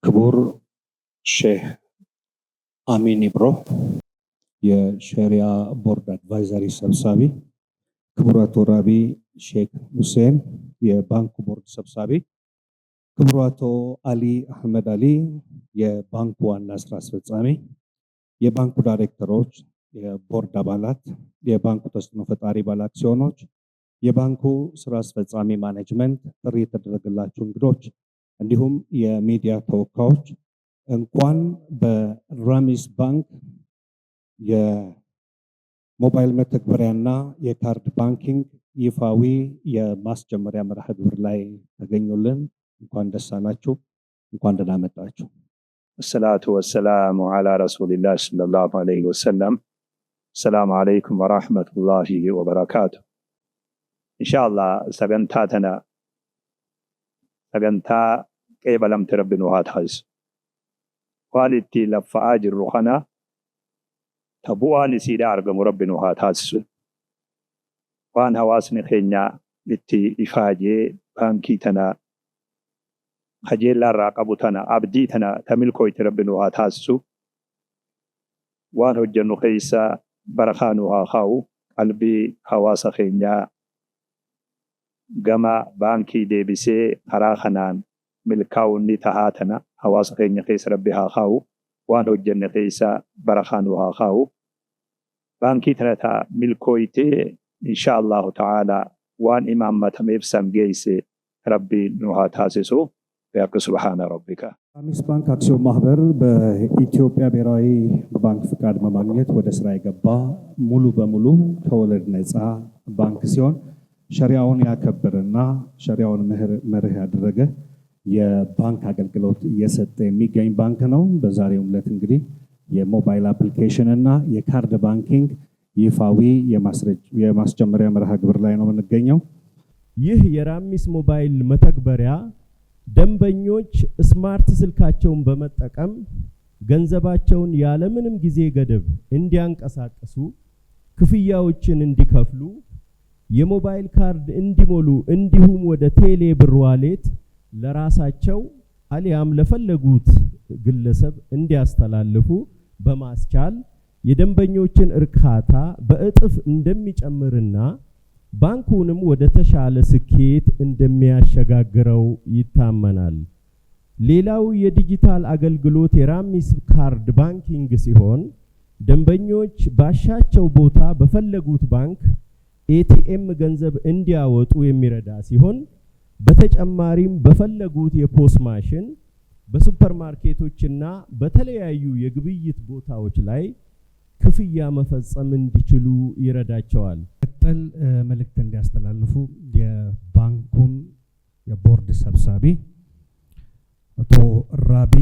ክቡር ሼህ አሚን ኢብሮ የሸሪያ ቦርድ አድቫይዘሪ ሰብሳቢ፣ ክቡር አቶ ራቢ ሼክ ሁሴን የባንኩ ቦርድ ሰብሳቢ፣ ክቡር አቶ አሊ አህመድ አሊ የባንኩ ዋና ስራ አስፈጻሚ፣ የባንኩ ዳይሬክተሮች፣ የቦርድ አባላት፣ የባንኩ ተጽዕኖ ፈጣሪ ባለአክሲዮኖች፣ የባንኩ ስራ አስፈጻሚ ማኔጅመንት፣ ጥሪ የተደረገላችሁ እንግዶች እንዲሁም የሚዲያ ተወካዮች እንኳን በራሚስ ባንክ የሞባይል መተግበሪያና የካርድ ባንኪንግ ይፋዊ የማስጀመሪያ መርሃ ግብር ላይ ተገኙልን። እንኳን ደስ አላችሁ፣ እንኳን ደህና መጣችሁ። الصلاة والسلام على رسول الله صلى الله عليه وسلم. السلام عليكم ورحمة الله وبركاته. إن شاء الله سجنتا قبلم تربي نوهات حيث والدتي لفعاج الرخنة تبواني سيدا أرقم ربي نوهات حيث وان هواسني خينيا لتي إفاجي بانكي تنا خجيل الراقبو تنا عبدي تنا تملكوي تربي نوهات حيث وان هجنو خيسا برخانوها خاو قلبي هواس خينيا gama baankii deebisee karaa kanaan milkaa'uun tahaatana hawaasa keenya keessa rabbi haa kaa'u, waan hojjenne keessa barakaan haa kaa'u. Baankii tana ta'a milkooytee insha Allahu ta'ala waan imaamatameef samgeesse rabbi nu haa taasisu. ያቅ ሱብሃነ ረቢከ። ራሚስ ባንክ አክሲዮን ማህበር በኢትዮጵያ ብሔራዊ ባንክ ፍቃድ በማግኘት ወደ ስራ የገባ ሙሉ በሙሉ ከወለድ ነፃ ባንክ ሲሆን ሸሪዓውን ያከበረና ሸሪዓውን መርህ ያደረገ የባንክ አገልግሎት እየሰጠ የሚገኝ ባንክ ነው። በዛሬው ዕለት እንግዲህ የሞባይል አፕሊኬሽን እና የካርድ ባንኪንግ ይፋዊ የማስጀመሪያ መርሃ ግብር ላይ ነው የምንገኘው። ይህ የራሚስ ሞባይል መተግበሪያ ደንበኞች ስማርት ስልካቸውን በመጠቀም ገንዘባቸውን ያለምንም ጊዜ ገደብ እንዲያንቀሳቅሱ፣ ክፍያዎችን እንዲከፍሉ፣ የሞባይል ካርድ እንዲሞሉ እንዲሁም ወደ ቴሌ ብር ዋሌት ለራሳቸው አሊያም ለፈለጉት ግለሰብ እንዲያስተላልፉ በማስቻል የደንበኞችን እርካታ በእጥፍ እንደሚጨምርና ባንኩንም ወደ ተሻለ ስኬት እንደሚያሸጋግረው ይታመናል። ሌላው የዲጂታል አገልግሎት የራሚስ ካርድ ባንኪንግ ሲሆን ደንበኞች ባሻቸው ቦታ በፈለጉት ባንክ ኤቲኤም ገንዘብ እንዲያወጡ የሚረዳ ሲሆን በተጨማሪም በፈለጉት የፖስ ማሽን በሱፐርማርኬቶችና በተለያዩ የግብይት ቦታዎች ላይ ክፍያ መፈጸም እንዲችሉ ይረዳቸዋል። ቀጥል መልእክት እንዲያስተላልፉ የባንኩን የቦርድ ሰብሳቢ አቶ ራቢ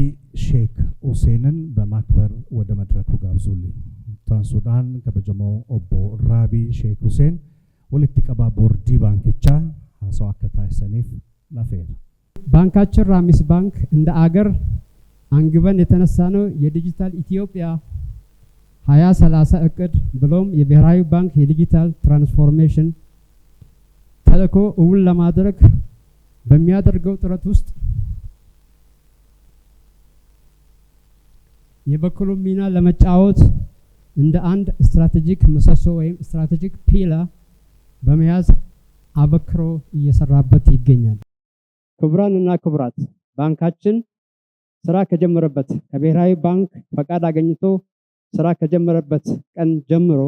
ሼክ ሁሴንን በማክበር ወደ መድረኩ ጋብዙልኝ። ታንሱዳን ከበጀሞ ኦቦ ራቢ ሼክ ሁሴን ወልቲ ቀባ ቦርዲ ባንክቻ ሀሳው አከታይሰኒፍ ለፌር ባንካችን ራሚስ ባንክ እንደ አገር አንግበን የተነሳ ነው የዲጂታል ኢትዮጵያ 2030 እቅድ ብሎም የብሔራዊ ባንክ የዲጂታል ትራንስፎርሜሽን ተልዕኮ እውን ለማድረግ በሚያደርገው ጥረት ውስጥ የበኩሉን ሚና ለመጫወት እንደ አንድ ስትራቴጂክ ምሰሶ ወይም ስትራቴጂክ ፒላር በመያዝ አበክሮ እየሰራበት ይገኛል። ክቡራንና ክቡራት፣ ባንካችን ስራ ከጀመረበት ከብሔራዊ ባንክ ፈቃድ አገኝቶ ስራ ከጀመረበት ቀን ጀምሮ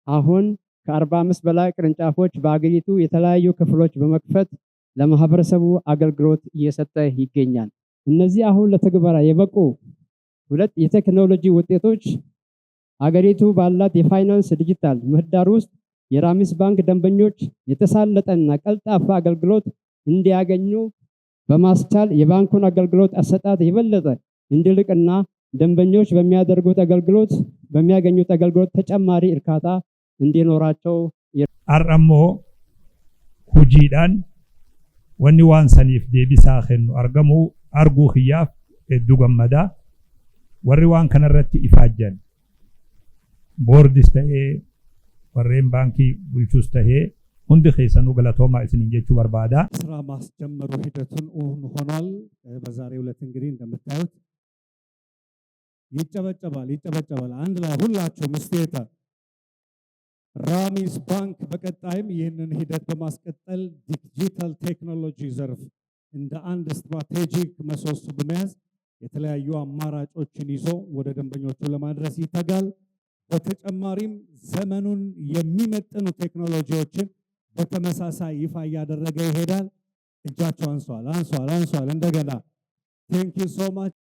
አሁን ከ45 በላይ ቅርንጫፎች በአገሪቱ የተለያዩ ክፍሎች በመክፈት ለማህበረሰቡ አገልግሎት እየሰጠ ይገኛል። እነዚህ አሁን ለተግባራ የበቁ ሁለት የቴክኖሎጂ ውጤቶች አገሪቱ ባላት የፋይናንስ ዲጂታል ምህዳር ውስጥ የራሚስ ባንክ ደንበኞች የተሳለጠና ቀልጣፋ አገልግሎት እንዲያገኙ በማስቻል የባንኩን አገልግሎት አሰጣጥ የበለጠ እንዲልቅና ደንበኞች በሚያገኙት አገልግሎት ተጨማሪ እርካታ እንዲኖራቸው አራሞ ሁጂዳን ወኒ ዋን ሰኒፍ ዴቢሳ ኸኑ አርገሙ አርጉ ኺያፍ ዱገመዳ ወሪ ዋን ከነረቲ ኢፋጀን ቦርድስ ተኤ ወሬን ባንኪ ቡልቹስ ተኤ hundi keessanuu galatoomaa isiniin jechuu barbaada. ስራ ማስጀመሩ ሂደቱን እውን ሆኗል። በዛሬው ዕለት እንግዲህ እንደምታዩት ይጨበጨባል። አንድ ላይ ሁላችሁም እስቴታ ራሚስ ባንክ በቀጣይም ይህንን ሂደት በማስቀጠል ዲጂታል ቴክኖሎጂ ዘርፍ እንደ አንድ ስትራቴጂክ ምሰሶ በመያዝ የተለያዩ አማራጮችን ይዞ ወደ ደንበኞቹ ለማድረስ ይተጋል። በተጨማሪም ዘመኑን የሚመጥኑ ቴክኖሎጂዎችን በተመሳሳይ ይፋ እያደረገ ይሄዳል። እጃቸው አንሷል። እንደገና ቴንክ ዩ ሶ ማች።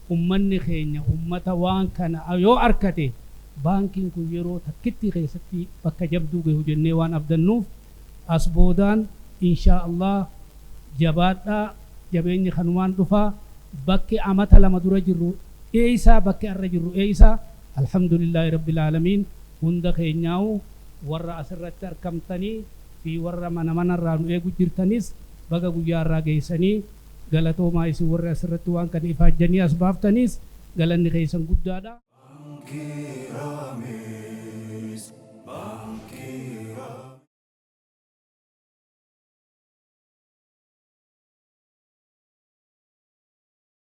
ummanni keenya ummata waan kana yoo arkate baankiin kun yeroo takkitti keessatti bakka jabduu gahu jennee waan abdannuuf as boodaan insha Allah jabaadhaa jabeenyi kanumaan dhufaa bakki amata lama dura jirru eeysaa bakki arra jirru eeysaa alhamdulillahi rabbil aalamiin hunda keenyaa'u warra asirratti argamtanii fi warra manarraa nu eegu jirtanis baga guyyaarraa geessanii galatoomaa isin warra asirratti waan kana ifaajjanii as baaftaniis galanni keessan guddaadha.